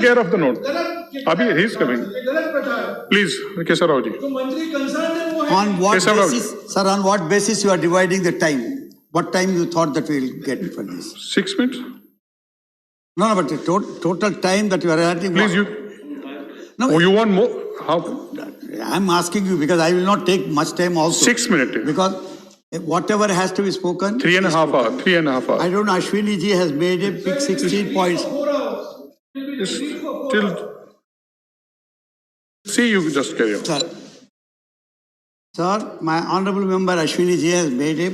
care of the note. Abhi, he is coming. Please, Kesar Rao ji. On what Yes, sir. basis, sir, on what basis you are dividing the time? What time you thought that we will get for this? 6 minutes. No, but the total time that you are adding. Please, you. No, Oh, you want more? How? I'm asking you because I will not take much time also. 6 minutes. Because whatever has to be spoken. 3.5 hours. 3.5 hours. I don't know, Ashwini ji has made a big 16 points. Still. See, you just carry on. Sir, my honorable member Ashwini ji has made a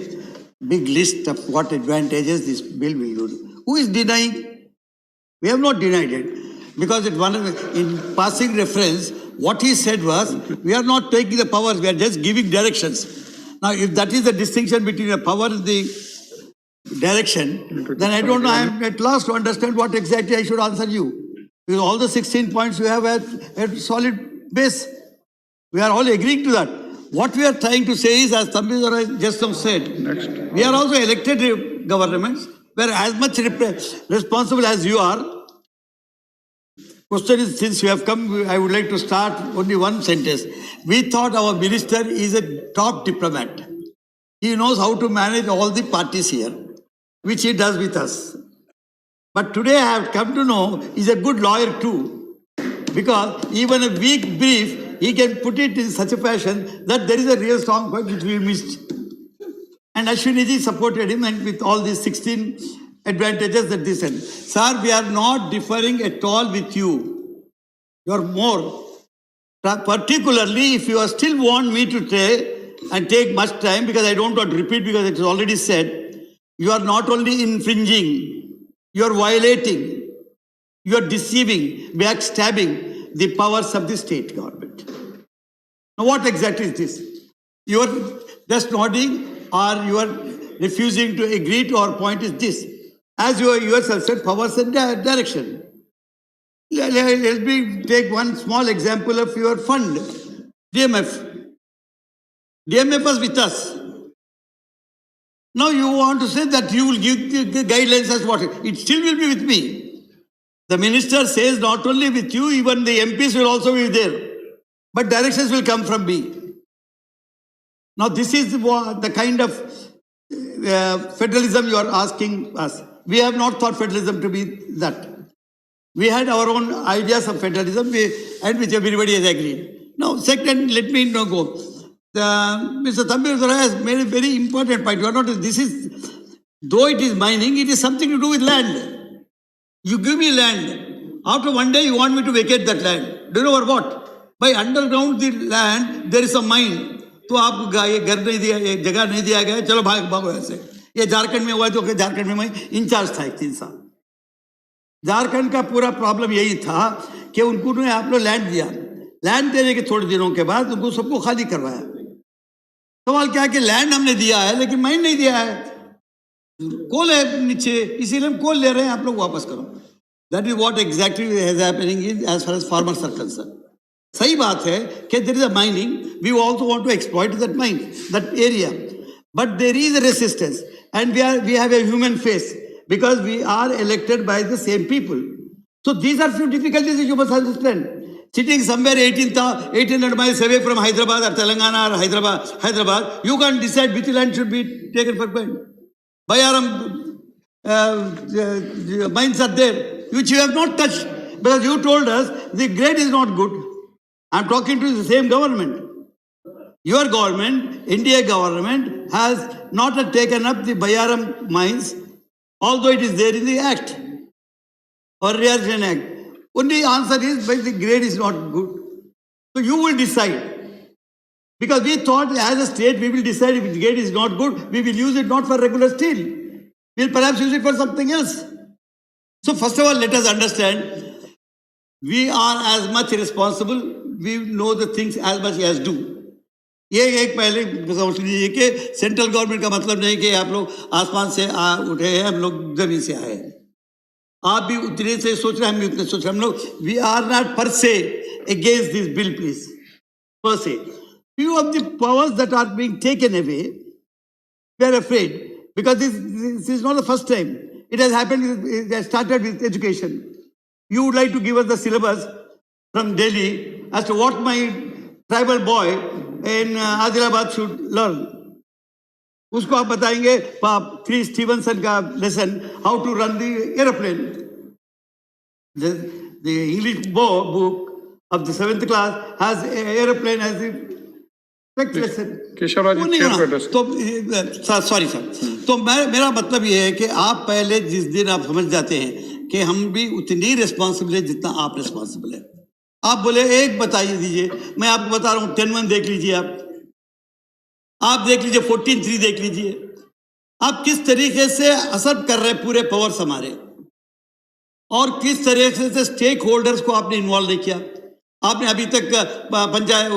big list of what advantages this bill will do. Who is denying? We have not denied it. Because in passing reference, what he said was, we are not taking the powers, we are just giving directions. Now, if that is the distinction between the power and the direction, then I don't know, I am at loss to understand what exactly I should answer you. Because all the 16 points you have a solid base. We are all agreeing to that. What we are trying to say is, as Tambizara just now said, we are also elected governments, where as much responsible as you are. Question is, since you have come, I would like to start only one sentence. We thought our minister is a top diplomat. He knows how to manage all the parties here, which he does with us. But today I have come to know he's a good lawyer too. Because even a weak brief, he can put it in such a fashion that there is a real strong point which we missed. And Ashwini ji supported him, and with all these 16 advantages that they said. Sir, we are not differing at all with you. You are more. Particularly if you still want me to say and take much time, because I don't want to repeat because it is already said, you are not only infringing, you are violating, you are deceiving, backstabbing the powers of the state government. Now what exactly is this? You are just nodding or you are refusing to agree to our point is this. As you yourself said, powers and direction. Let me take one small example of your fund, DMF. DMF was with us. Now you want to say that you will give the guidelines as what? It still will be with me. The minister says not only with you, even the MPs will also be there. But directions will come from me. Now this is the kind of federalism you are asking us. We have not thought federalism to be that. We had our own ideas of federalism and which everybody has agreed. Now, second, let me go. Mr. Tambizara has made a very important point. You are not, this is, though it is mining, it is something to do with land. You give me land. After one day, you want me to vacate that land. Do you know what? By underground the land, there is a mine. तो आपको ये घर नहीं दिया, ये जगह नहीं दिया गया, चलो भागो ऐसे. ये झारखंड में हुआ तो झारखंड में मैं इंचार्ज था 3 साल. झारखंड का पूरा प्रॉब्लम यही था कि उनको ने आप लोग लैंड दिया. लैंड देने के थोड़े दिनों के बाद उनको सबको खाली करवाया. सवाल क्या है कि लैंड हमने दिया है लेकिन माइन नहीं दिया है. कोल है नीचे, इसीलिए हम कोल ले रहे हैं, आप लोग वापस करो. That is what exactly is happening in as far as farmers are concerned. सही बात है कि there is a mining, we also want to exploit that mine, that area, but there is a resistance and we have a human face because we are elected by the same people. So these are few difficulties you must understand. Sitting somewhere 1800 miles away from Hyderabad or Telangana or Hyderabad, you can't decide which land should be taken for grant. Bayaram mines are there, which you have not touched, because you told us the grade is not good. I'm talking to the same government. Your government, India government, has not taken up the Bayaram mines, although it is there in the Act or Reargen Act. Only answer is, but the grade is not good. So you will decide. Because we thought as a state, we will decide if the grade is not good, we will use it not for regular steel. We will perhaps use it for something else. So first of all, let us understand, we are as much responsible, we know the things as much as do. ये एक पहले समझ लीजिए कि central government का मतलब नहीं कि आप लोग आसमान से उठे हैं, हम लोग जमीन से आए हैं. आप भी उतने से सोच रहे हैं, हम भी उतने सोच रहे हैं. हम लोग वी आर नॉट पर से अगेंस्ट दिस बिल, प्लीज. पर से few of the powers that are being taken away, we are afraid because this is not the first time. It has happened. It has started with education. You would like to give us the syllabus from Delhi as to what my tribal boy in Adilabad should learn. उसको आप बताएंगे three Stevenson का lesson, how to run the aeroplane. The English book of the 7th class has aeroplane as the correct lesson. Keshavraj ji, chair को address. तो sorry sir, तो मेरा मतलब ये है कि आप पहले जिस दिन आप समझ जाते हैं कि हम भी उतनी रिस्पॉन्सिबल है जितना आप रिस्पॉन्सिबल है. आप बोले एक बताइए दीजिए, मैं आपको बता रहा हूँ 10-1 देख लीजिए, आप देख लीजिए 14-3 देख लीजिए. आप किस तरीके से असर कर रहे पूरे पावर्स हमारे, और किस तरीके से स्टेक होल्डर्स को आपने इन्वॉल्व नहीं किया. आपने अभी तक पंचायत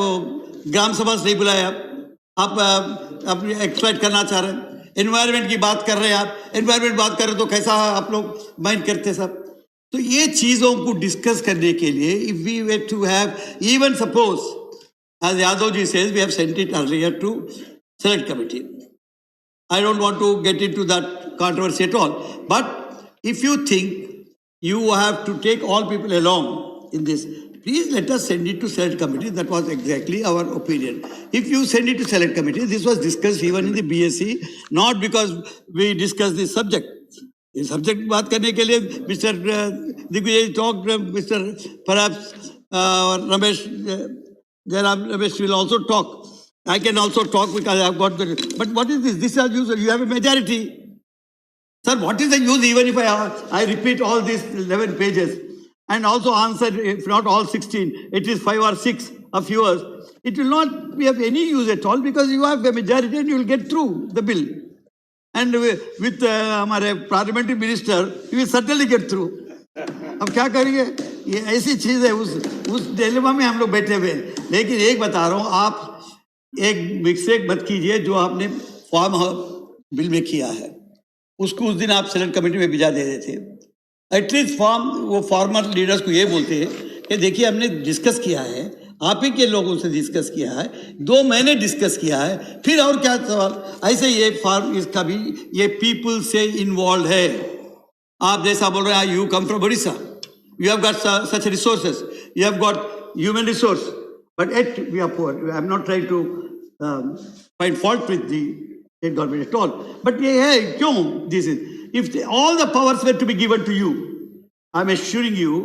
ग्राम सभा से नहीं बुलाया. आप अपनी एक्सप्लॉइट करना चाह रहे हैं. एनवायरनमेंट की बात कर रहे हैं, आप एनवायरनमेंट बात कर रहे हैं तो कैसा आप लोग माइंड करते सब. तो ये चीज़ों को डिस्कस करने के लिए if we were to have even suppose as Yadav ji says we have sent it earlier to select committee. I don't want to get into that controversy at all. But if you think you have to take all people along in this, please let us send it to select committee. That was exactly our opinion. If you send it to select committee, this was discussed even in the BSc, not because we discussed this subject. This subject बात करने के लिए Mr. Digvijay talked, Mr. perhaps Ramesh Ramesh will also talk. I can also talk because I have got the... But what is this? This is usual. You have a majority. Sir, what is the use even if I repeat all these 11 pages and also answer, if not all 16, it is 5 or 6 of yours. It will not be of any use at all because you have a majority and you will get through the bill. And with हमारे parliamentary minister, you will certainly get through. अब क्या करेंगे? ये ऐसी चीज़ है, उस dilemma में हम लोग बैठे हुए हैं. लेकिन एक बता रहा हूँ, आप एक मिस्टेक मत कीजिए जो आपने फॉर्म बिल में किया है, उसको उस दिन आप सेलेक्ट कमेटी में भिजा दे रहे थे. एटलीस्ट वो फॉर्मर लीडर्स को ये बोलते हैं कि देखिए हमने डिस्कस किया है, आप ही के लोगों से डिस्कस किया है, 2 महीने डिस्कस किया है, फिर और क्या सवाल. ऐसे ये फॉर्म इसका भी ये पीपल से इन्वॉल्व है. आप जैसा बोल रहे हैं, you come from Orissa, you have got such resources, you have got human resource, but yet we are poor. I am not trying to find fault with the state government at all. But hey, this is, if all the powers were to be given to you, I am assuring you,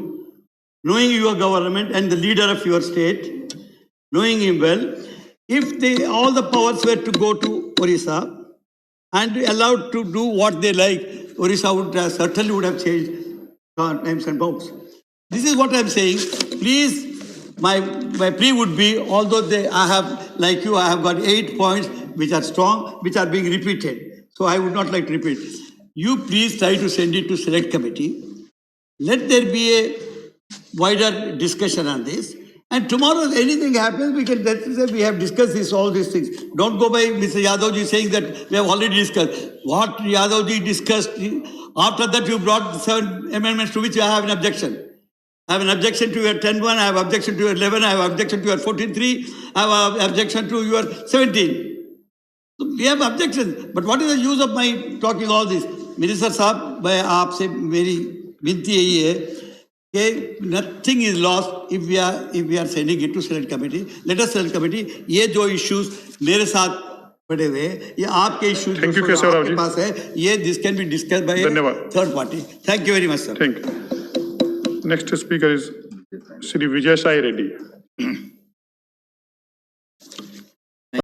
knowing your government and the leader of your state, knowing him well, if all the powers were to go to Orissa and allowed to do what they like, Orissa would certainly would have changed times and bounds. This is what I am saying. Please, my plea would be, although I have, like you, I have got 8 points which are strong, which are being repeated. So I would not like to repeat. You please try to send it to select committee. Let there be a wider discussion on this. And tomorrow, if anything happens, we can say we have discussed all these things. Don't go by Mr. Yadavji saying that we have already discussed. What Yadavji discussed, after that you brought 7 amendments to which I have an objection. I have an objection to your 10.1, I have objection to your 11, I have objection to your 14.3, I have objection to your 17. So we have objections. But what is the use of my talking all this? Minister Saab, मैं आपसे मेरी विनती यही है कि nothing is lost if we are sending it to select committee. Let us select committee. ये जो issues मेरे साथ पड़े हुए ये आपके issues जो आपके पास है, ये this can be discussed by a third party. Thank you very much, sir. Thank you. Next speaker is Shri Vijay Sai Reddy.